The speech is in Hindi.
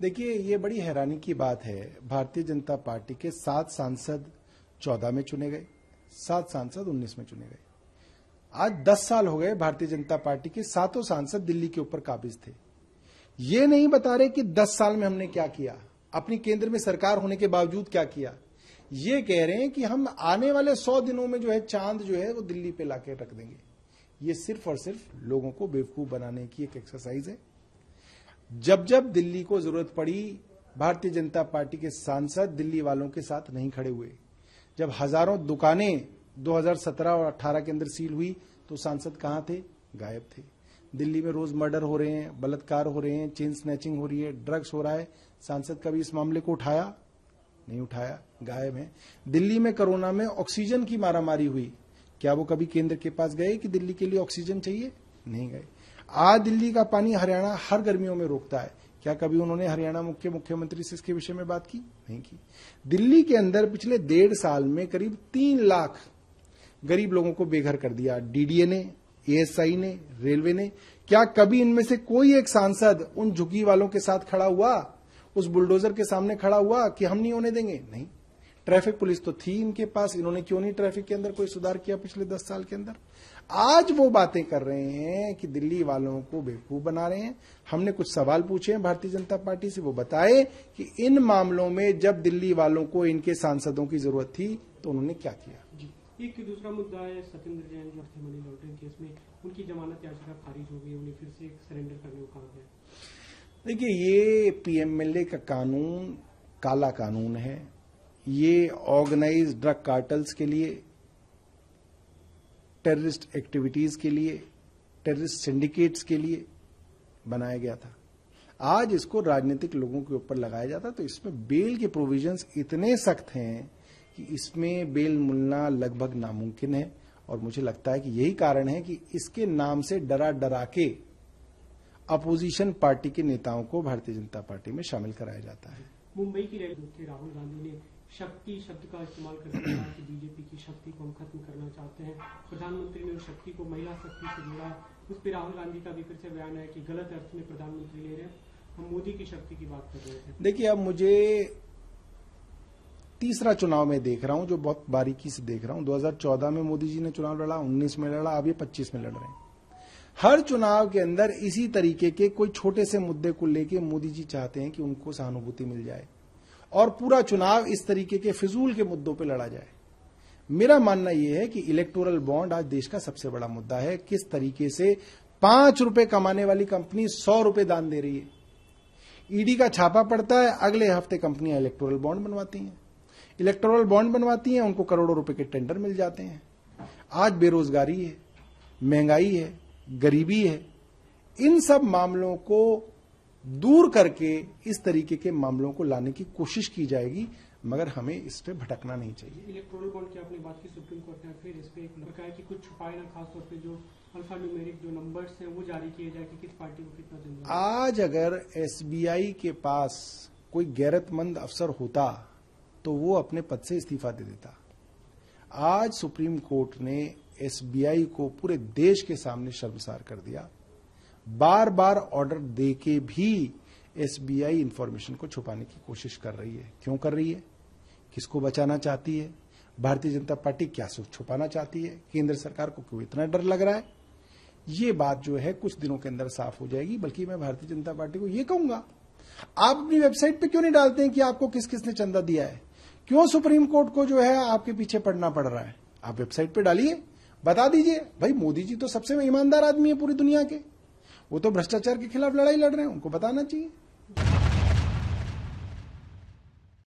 देखिए, ये बड़ी हैरानी की बात है। भारतीय जनता पार्टी के 7 सांसद 14 में चुने गए, 7 सांसद 19 में चुने गए। आज 10 साल हो गए, भारतीय जनता पार्टी के 7 सांसद दिल्ली के ऊपर काबिज थे। ये नहीं बता रहे कि 10 साल में हमने क्या किया, अपनी केंद्र में सरकार होने के बावजूद क्या किया। ये कह रहे हैं कि हम आने वाले 100 दिनों में जो है चांद जो है वो दिल्ली पे लाके रख देंगे। ये सिर्फ और सिर्फ लोगों को बेवकूफ बनाने की एक एक्सरसाइज है। जब जब दिल्ली को जरूरत पड़ी, भारतीय जनता पार्टी के सांसद दिल्ली वालों के साथ नहीं खड़े हुए। जब हजारों दुकानें 2017 और 18 के अंदर सील हुई तो सांसद कहां थे? गायब थे। दिल्ली में रोज मर्डर हो रहे हैं, बलात्कार हो रहे हैं, चेन स्नैचिंग हो रही है, ड्रग्स हो रहा है। सांसद कभी इस मामले को उठाया? नहीं उठाया, गायब है। दिल्ली में कोरोना में ऑक्सीजन की मारामारी हुई, क्या वो कभी केंद्र के पास गए कि दिल्ली के लिए ऑक्सीजन चाहिए? नहीं गए। आज दिल्ली का पानी हरियाणा हर गर्मियों में रोकता है, क्या कभी उन्होंने हरियाणा मुख्यमंत्री से इसके विषय में बात की? नहीं की। दिल्ली के अंदर पिछले 1.5 साल में करीब 3 लाख गरीब लोगों को बेघर कर दिया, डीडीए ने, एएसआई ने, रेलवे ने। क्या कभी इनमें से कोई एक सांसद उन झुग्गी वालों के साथ खड़ा हुआ, उस बुलडोजर के सामने खड़ा हुआ कि हम नहीं होने देंगे? नहीं। ट्रैफिक पुलिस तो थी इनके पास, इन्होंने क्यों नहीं ट्रैफिक के अंदर कोई सुधार किया पिछले 10 साल के अंदर? आज वो बातें कर रहे हैं कि दिल्ली वालों को बेवकूफ बना रहे हैं। हमने कुछ सवाल पूछे हैं भारतीय जनता पार्टी से, वो बताए कि इन मामलों में जब दिल्ली वालों को इनके सांसदों की जरूरत थी तो उन्होंने क्या किया। एक दूसरा मुद्दा है सत्येंद्र जैन जो मनी लॉन्ड्रिंग केस में उनकी जमानत याचिका खारिज हो गई, उन्हें फिर से सरेंडर करने को कहा गया। देखिए, ये पीएमएलए का कानून काला कानून है। ये ऑर्गेनाइज्ड ड्रग कार्टल्स के लिए, टेररिस्ट एक्टिविटीज के लिए, टेररिस्ट सिंडिकेट्स के लिए बनाया गया था। आज इसको राजनीतिक लोगों के ऊपर लगाया जाता, तो इसमें बेल के प्रोविजंस इतने सख्त हैं कि इसमें बेल मिलना लगभग नामुमकिन है। और मुझे लगता है कि यही कारण है कि इसके नाम से डरा डरा के अपोजिशन पार्टी के नेताओं को भारतीय जनता पार्टी में शामिल कराया जाता है। मुंबई की रैली में राहुल गांधी ने शक्ति शब्द का इस्तेमाल करके कहा कि बीजेपी की शक्ति को हम खत्म करना चाहते हैं। प्रधानमंत्री ने उस शक्ति को महिला शक्ति से जोड़ा। उस पर राहुल गांधी का भी फिर से बयान है कि गलत अर्थ में प्रधानमंत्री ले रहे हैं, हम मोदी की शक्ति की बात कर रहे थे। देखिए, अब मुझे तीसरा चुनाव में देख रहा हूं, जो बहुत बारीकी से देख रहा हूं। 2014 में मोदी जी ने चुनाव लड़ा, 19 में लड़ा, अब ये 25 में लड़ रहे हैं। हर चुनाव के अंदर इसी तरीके के कोई छोटे से मुद्दे को लेके मोदी जी चाहते हैं कि उनको सहानुभूति मिल जाए और पूरा चुनाव इस तरीके के फिजूल के मुद्दों पे लड़ा जाए। मेरा मानना यह है कि इलेक्टोरल बॉन्ड आज देश का सबसे बड़ा मुद्दा है। किस तरीके से 5 रुपए कमाने वाली कंपनी 100 रुपए दान दे रही है। ईडी का छापा पड़ता है, अगले हफ्ते कंपनियां इलेक्टोरल बॉन्ड बनवाती हैं। इलेक्टोरल बॉन्ड बनवाती हैं, उनको करोड़ों रुपए के टेंडर मिल जाते हैं। आज बेरोजगारी है, महंगाई है, गरीबी है। इन सब मामलों को दूर करके इस तरीके के मामलों को लाने की कोशिश की जाएगी, मगर हमें इस पे भटकना नहीं चाहिए। इलेक्टोरल बॉन्ड की आपने बात की, सुप्रीम कोर्ट ने फिर इस पे कहा है कि कुछ छुपाए ना, खासतौर पे जो अल्फा न्यूमेरिक जो नंबर्स हैं वो जारी किए जाए कि किस पार्टी को कितना देना। आज अगर एसबीआई के पास कोई गैरतमंद अफसर होता तो वो अपने पद से इस्तीफा दे देता। आज सुप्रीम कोर्ट ने एसबीआई को पूरे देश के सामने शर्मसार कर दिया। बार बार ऑर्डर देके भी एसबीआई इंफॉर्मेशन को छुपाने की कोशिश कर रही है। क्यों कर रही है? किसको बचाना चाहती है? भारतीय जनता पार्टी क्या छुपाना चाहती है? केंद्र सरकार को क्यों इतना डर लग रहा है? ये बात जो है कुछ दिनों के अंदर साफ हो जाएगी। बल्कि मैं भारतीय जनता पार्टी को ये कहूंगा, आप अपनी वेबसाइट पे क्यों नहीं डालते हैं कि आपको किस किसने चंदा दिया है? क्यों सुप्रीम कोर्ट को जो है आपके पीछे पड़ना पड़ रहा है? आप वेबसाइट पे डालिए, बता दीजिए। भाई, मोदी जी तो सबसे ईमानदार आदमी है पूरी दुनिया के, वो तो भ्रष्टाचार के खिलाफ लड़ाई लड़ रहे हैं, उनको बताना चाहिए।